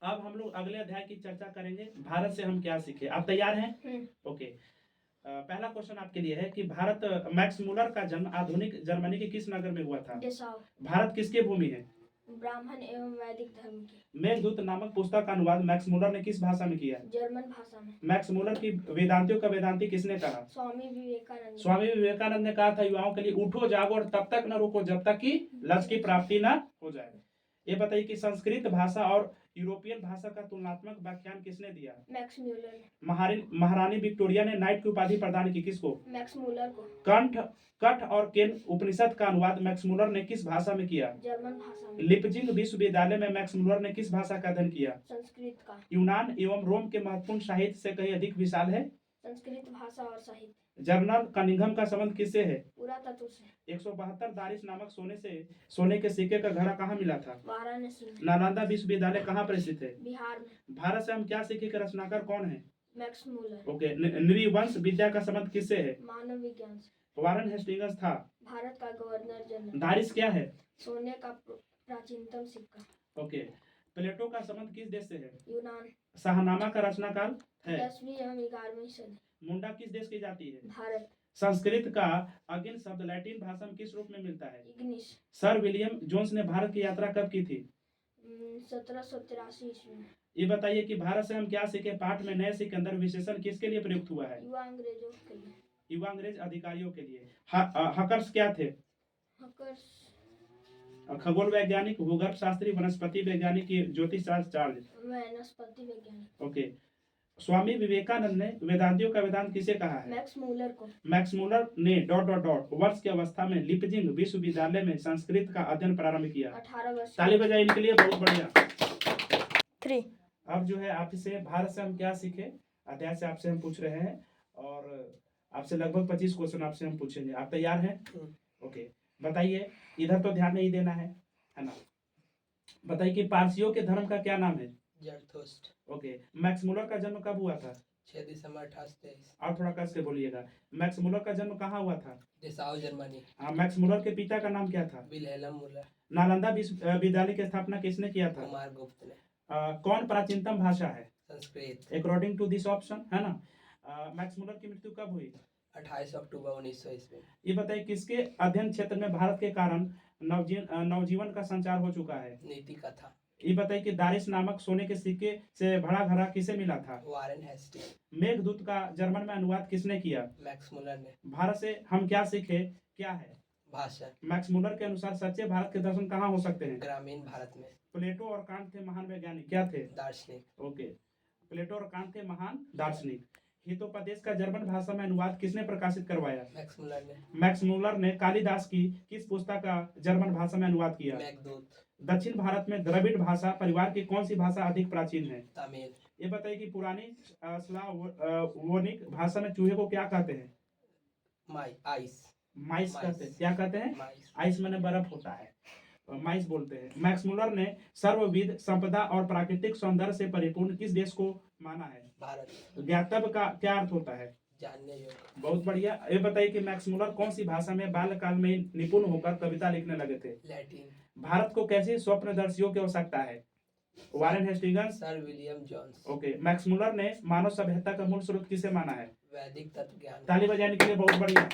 अब हम लोग अगले अध्याय की चर्चा करेंगे, भारत से हम क्या सीखे। आप तैयार हैं? ओके। पहला क्वेश्चन आपके लिए है कि मैक्स मूलर का जन्म आधुनिक जर्मनी के किस नगर में हुआ था? डेसाउ। भारत किसकी भूमि है? ब्राह्मण एवं वैदिक धर्म की। मेघदूत नामक पुस्तक का अनुवाद मैक्स मूलर ने किस भाषा में किया? जर्मन भाषा में। मैक्स मूलर की वेदांतियों का वेदांती किसने कहा? स्वामी विवेकानंद। स्वामी विवेकानंद ने कहा था युवाओं के लिए, उठो जागो और तब तक न रुको जब तक कि लक्ष्य की प्राप्ति न हो जाए। ये बताइए कि संस्कृत भाषा और यूरोपियन भाषा का तुलनात्मक व्याख्यान किसने दिया? मैक्स मूलर ने। महारानी विक्टोरिया ने नाइट की उपाधि प्रदान की किसको? मैक्स मूलर को। कठ और केन उपनिषद का अनुवाद मैक्स मूलर ने किस भाषा में किया? जर्मन भाषा में। लिपजिंग विश्वविद्यालय में मैक्स मूलर ने किस भाषा का अध्ययन किया? संस्कृत का। यूनान एवं रोम के महत्वपूर्ण साहित्य से कहीं अधिक विशाल है? संस्कृत भाषा और साहित्य। जर्नल कनिंघम का संबंध किससे है? पुरातत्व से। 172 दारिश नामक सोने के सिक्के का घड़ा कहाँ मिला था? वाराणसी में। नालंदा विश्वविद्यालय कहाँ पर स्थित है? बिहार में। भारत से हम क्या सीखे के रचनाकार कौन है? Max Muller. ओके। नृवंश विद्या का संबंध किससे है? मानव विज्ञान से। वारन हेस्टिंग्स था भारत का गवर्नर जनरल। दारिश क्या है? सोने का प्राचीनतम सिक्का। ओके। प्लेटो का संबंध किस देश से है? यूनान। शाहनामा का रचनाकार है? 10वीं एवं 11वीं सदी। मुंडा किस देश की जाति है? भारत। संस्कृत का अगिन शब्द लैटिन भाषा में किस रूप में मिलता है? इग्निस। सर विलियम जोन्स ने भारत की यात्रा कब की थी? 1783 ईस्वी में। ये बताइए कि भारत से हम क्या सीखे पाठ में नए सिकंदर विशेषण किसके लिए प्रयुक्त हुआ है? युवा अंग्रेजों के लिए। युवा अंग्रेज अधिकारियों के लिए। हकर्स क्या थे? हकर्स खगोल वैज्ञानिक, भूगर्भ शास्त्री, वनस्पति वैज्ञानिक, ज्योतिष शास्त्र, वनस्पति वैज्ञानिक। ओके। स्वामी विवेकानंद ने वेदांतियों का वेदांत किसे कहा है? मैक्स मूलर को। मैक्स मूलर ने ... वर्ष की अवस्था में लिपजिंग विश्वविद्यालय में संस्कृत का अध्ययन प्रारंभ किया। 18 वर्ष। ताली बजाए इनके लिए, बहुत बढ़िया। 3 अब जो है आपसे भारत से हम क्या सीखे अध्याय से आपसे हम पूछ रहे हैं, और आपसे लगभग 25 क्वेश्चन आपसे हम पूछेंगे। आप तैयार हैं? ओके। बताइए, इधर तो ध्यान नहीं देना है ना। बताइए कि पारसियों के धर्म का क्या नाम है? जरथुस्ट्र। ओके। मैक्स मूलर का जन्म कब हुआ था? 6 दिसंबर 1823। और थोड़ा कस के बोलिएगा। मैक्स मूलर का जन्म कहाँ हुआ था? डेसाउ जर्मनी। हाँ। मैक्स मूलर के पिता का नाम क्या था? Wilhelm Müller. नालंदा विश्वविद्यालय की स्थापना किसने किया था? कुमार गुप्त ने। कौन प्राचीनतम भाषा है? Sanskrit. According to this option, है ना। मैक्स मूलर की मृत्यु कब हुई? 28 अक्टूबर 1900 ईस्वी। ये बताइए किसके अध्ययन क्षेत्र में भारत के कारण नवजीवन का संचार हो चुका है? नीति कथा। ये बताइए कि दारिश नामक सोने के सिक्के से भरा घड़ा किसे मिला था? Warren Hastings. मेघदूत का जर्मन में अनुवाद किसने किया? मैक्स मूलर ने। भारत से हम क्या सीखे, क्या है? भाषा। मैक्स मूलर के अनुसार सच्चे भारत के दर्शन कहाँ हो सकते हैं? ग्रामीण भारत में। प्लेटो और कांट थे महान वैज्ञानिक, क्या थे? दार्शनिक। ओके। प्लेटो और कांट थे महान दार्शनिक। हितोपदेश का जर्मन भाषा में अनुवाद किसने प्रकाशित करवाया? मैक्स मूलर ने। मैक्स मूलर ने कालिदास की किस पुस्तक का जर्मन भाषा में अनुवाद किया? मेघदूत। दक्षिण भारत में द्रविड़ भाषा परिवार की कौन सी भाषा अधिक प्राचीन है? तमिल। ये बताइए कि पुरानी स्लावोनिक भाषा में चूहे को क्या कहते हैं? माइस कहते हैं। क्या कहते हैं? आइस माने बर्फ होता है, माइस बोलते हैं। मैक्स मूलर ने सर्वविध संपदा और प्राकृतिक सौंदर्य से परिपूर्ण किस देश को माना है? भारत। ज्ञातव्य का क्या अर्थ होता है? जानने योग्य। बहुत बढ़िया। ये बताइए कि मैक्स मूलर कौन सी भाषा में बाल्यकाल में निपुण होकर कविता लिखने लगे थे? लैटिन। भारत को कैसी स्वप्नदर्शियों की आवश्यकता है? Warren Hastings. Sir William Jones. Okay. Max Muller ने मानव सभ्यता का मूल स्रोत किसे माना है? वैदिक तत्व ज्ञान। ताली बजाने के लिए, बहुत बढ़िया।